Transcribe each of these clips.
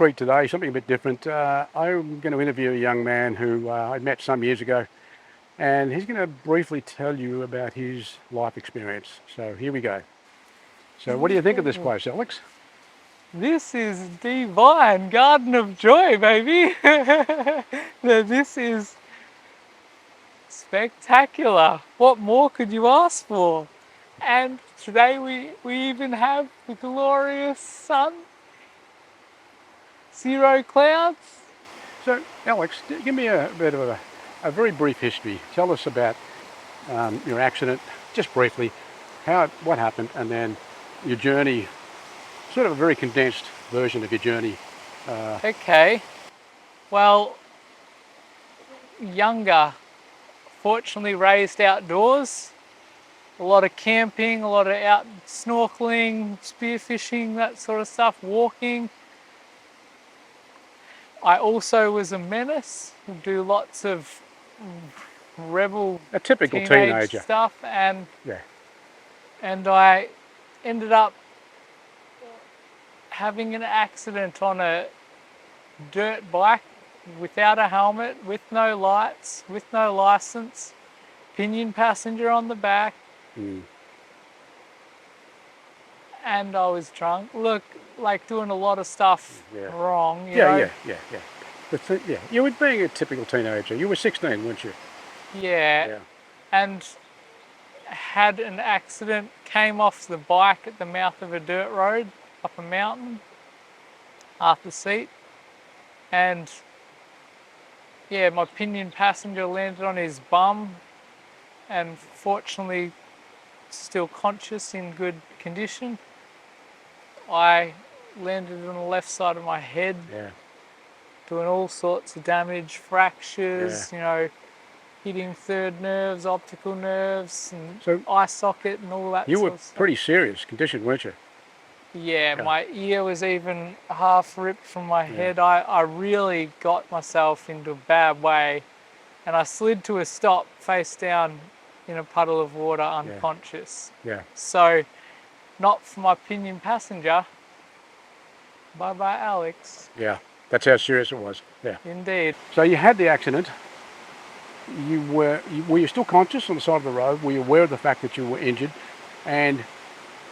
treat today, something a bit different. I'm going to interview a young man who I met some years ago, and he's going to briefly tell you about his life experience. So here we go. So what do you think of this place, Alex? This is divine, Garden of Joy, baby. Now, this is spectacular. What more could you ask for? And today we even have the glorious sun, zero clouds. So Alex, give me a bit of a very brief history. Tell us about your accident, just briefly, what happened, and then your journey, sort of a very condensed version of your journey. Okay, well, younger, fortunately raised outdoors, a lot of camping, a lot of out snorkeling, spearfishing, that sort of stuff, walking. I also was a menace, do lots of rebel A typical teenage teenager. stuff, and Yeah. I ended up having an accident on a dirt bike without a helmet, with no lights, with no license, pinion passenger on the back, and I was drunk. Look, like doing a lot of stuff wrong, you know? Yeah. You were being a typical teenager. You were 16, weren't you? Yeah. And had an accident, came off the bike at the mouth of a dirt road up a mountain, half the seat, and yeah, my pinion passenger landed on his bum, and fortunately still conscious, in good condition. I landed on the left side of my head, doing all sorts of damage, fractures, you know, hitting third nerves, optical nerves, and eye socket and all that You sort were of stuff. pretty serious condition, weren't you? Yeah, my ear was even half ripped from my head. I really got myself into a bad way, and I slid to a stop face down in a puddle of water, unconscious. Yeah. So, not for my pinion passenger. Bye-bye, Alex. Yeah. That's how serious it was. Yeah. Indeed. So you had the accident. Were you still conscious on the side of the road? Were you aware of the fact that you were injured? And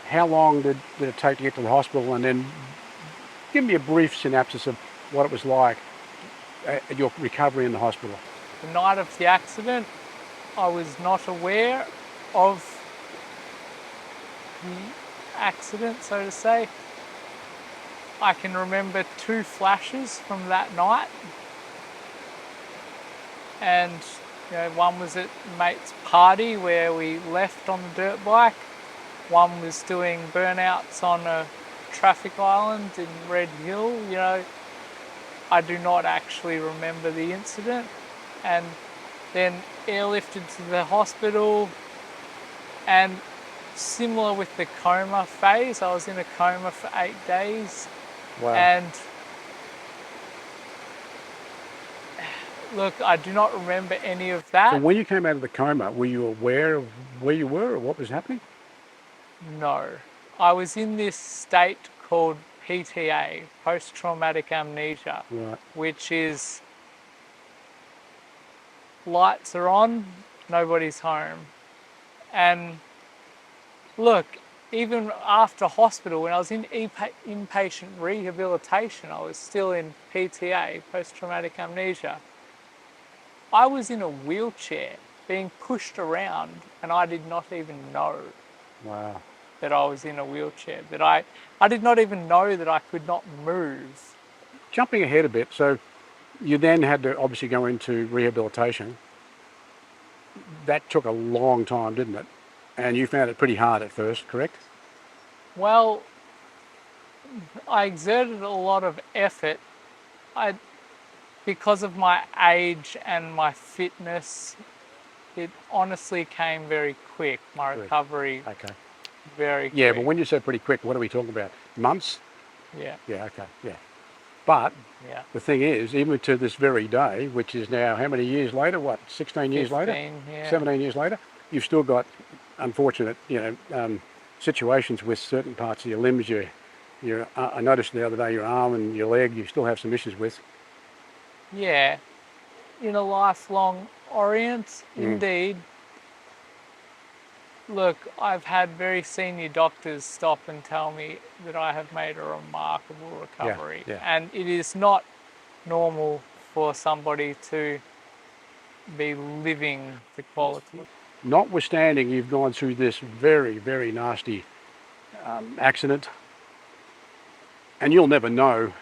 how long did it take to get to the hospital? And then give me a brief synopsis of what it was like at your recovery in the hospital. The night of the accident, I was not aware of the accident, so to say. I can remember 2 flashes from that night. And you know, one was at mate's party where we left on the dirt bike. One was doing burnouts on a traffic island in Red Hill. You know, I do not actually remember the incident. And then airlifted to the hospital, and similar with the coma phase, I was in a coma for 8 days. Wow. And look, I do not remember any of that. So when you came out of the coma, were you aware of where you were or what was happening? No. I was in this state called PTA, post-traumatic amnesia, which is lights are on, nobody's home. And look, even after hospital, when I was in inpatient rehabilitation, I was still in PTA, post-traumatic amnesia. I was in a wheelchair being pushed around, and I did not even know that I was in a wheelchair, that I did not even know that I could not move. Jumping ahead a bit, so you then had to obviously go into rehabilitation. That took a long time, didn't it? And you found it pretty hard at first, correct? Well, I exerted a lot of effort. Because of my age and my fitness, it honestly came very quick. My recovery, very quick. Yeah, but when you say pretty quick, what are we talking about? Months? Yeah. Yeah, okay, yeah. But the thing is, even to this very day, which is now how many years later? What, 16 years later? 17 years later? You've still got unfortunate, situations with certain parts of your limbs. I noticed the other day your arm and your leg you still have some issues with. Yeah, in a lifelong orient, indeed. Look, I've had very senior doctors stop and tell me that I have made a remarkable recovery. Yeah. And it is not normal for somebody to be living the quality. Notwithstanding you've gone through this very, very nasty accident, and you'll never know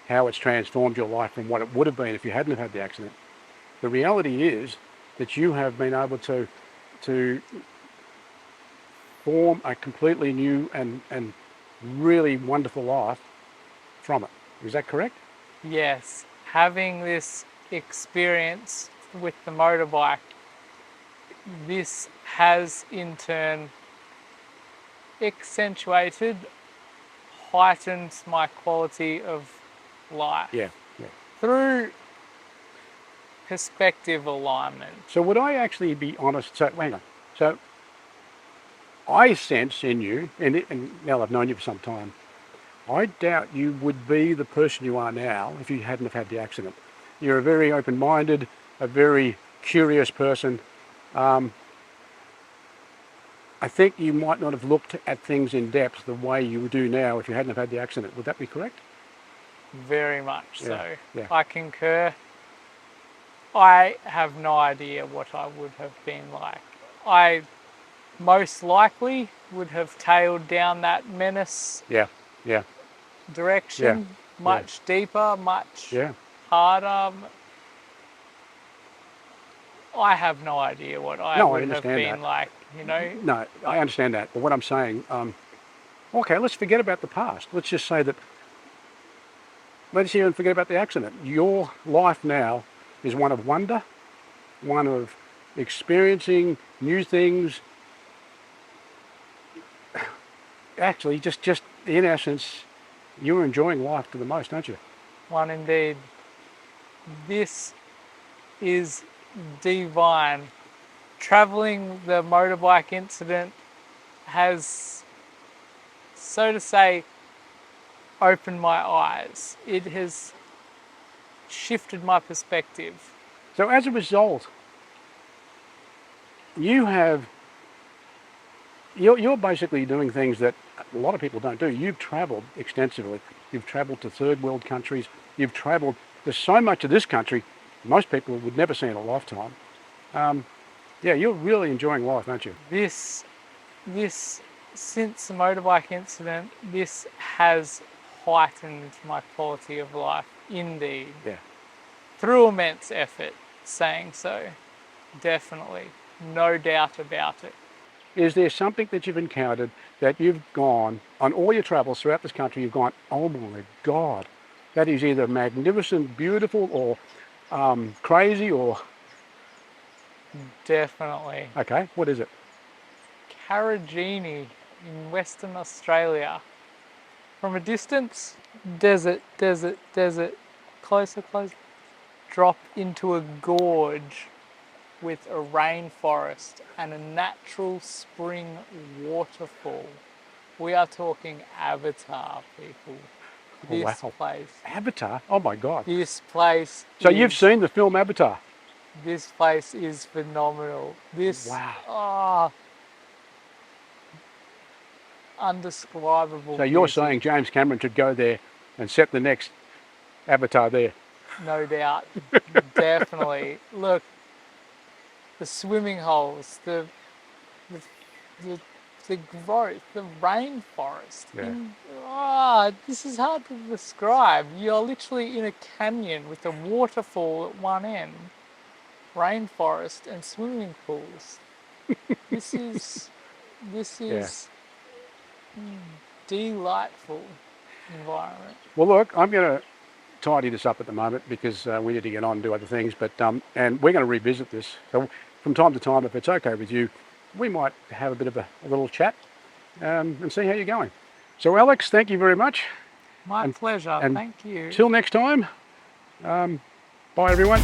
how it's transformed your life from what it would have been if you hadn't have had the accident. The reality is that you have been able to form a completely new and really wonderful life from it. Is that correct? Yes, having this experience with the motorbike, this has in turn accentuated, heightened my quality of life. Yeah. Through perspective alignment. So would I actually be honest? So hang on. So I sense in you, and now I've known you for some time, I doubt you would be the person you are now if you hadn't have had the accident. You're a very open-minded, a very curious person. I think you might not have looked at things in depth the way you do now if you hadn't have had the accident. Would that be correct? Very much so. Yeah. I concur. I have no idea what I would have been like. I most likely would have tailed down that menace Yeah. direction, much deeper, much harder. I have no idea what I would have been like, you know? No, I understand that. But what I'm saying, okay, let's forget about the past. Let's just say that, let's even forget about the accident. Your life now is one of wonder, one of experiencing new things. Actually, just in essence, you're enjoying life to the most, aren't you? One indeed. This is divine. Traveling the motorbike incident has, so to say, opened my eyes. It has shifted my perspective. So as a result, you're basically doing things that a lot of people don't do. You've travelled extensively. You've travelled to third world countries. You've travelled. There's so much of this country most people would never see in a lifetime. Yeah, you're really enjoying life, aren't you? This, since the motorbike incident, this has heightened my quality of life, indeed. Yeah. Through immense effort, saying so. Definitely. No doubt about it. Is there something that you've encountered that you've gone, on all your travels throughout this country, you've gone, oh my God, that is either magnificent, beautiful, or crazy, or... Definitely. Okay, what is it? Karijini in Western Australia. From a distance, desert, closer, drop into a gorge with a rainforest and a natural spring waterfall. We are talking Avatar, people. This place. Avatar? Oh my God. This place. So you've seen the film Avatar? This place is phenomenal. Wow. Undescribable. So you're saying James Cameron should go there and set the next Avatar there? No doubt. Definitely. Look, the swimming holes, the growth, the rainforest. This is hard to describe. You're literally in a canyon with a waterfall at one end, rainforest and swimming pools. This is delightful environment. Well, look, I'm going to tidy this up at the moment because we need to get on and do other things, but and we're going to revisit this. So from time to time, if it's okay with you, we might have a bit of a little chat and see how you're going. So Alex, thank you very much. My pleasure, thank you. Till next time, bye everyone.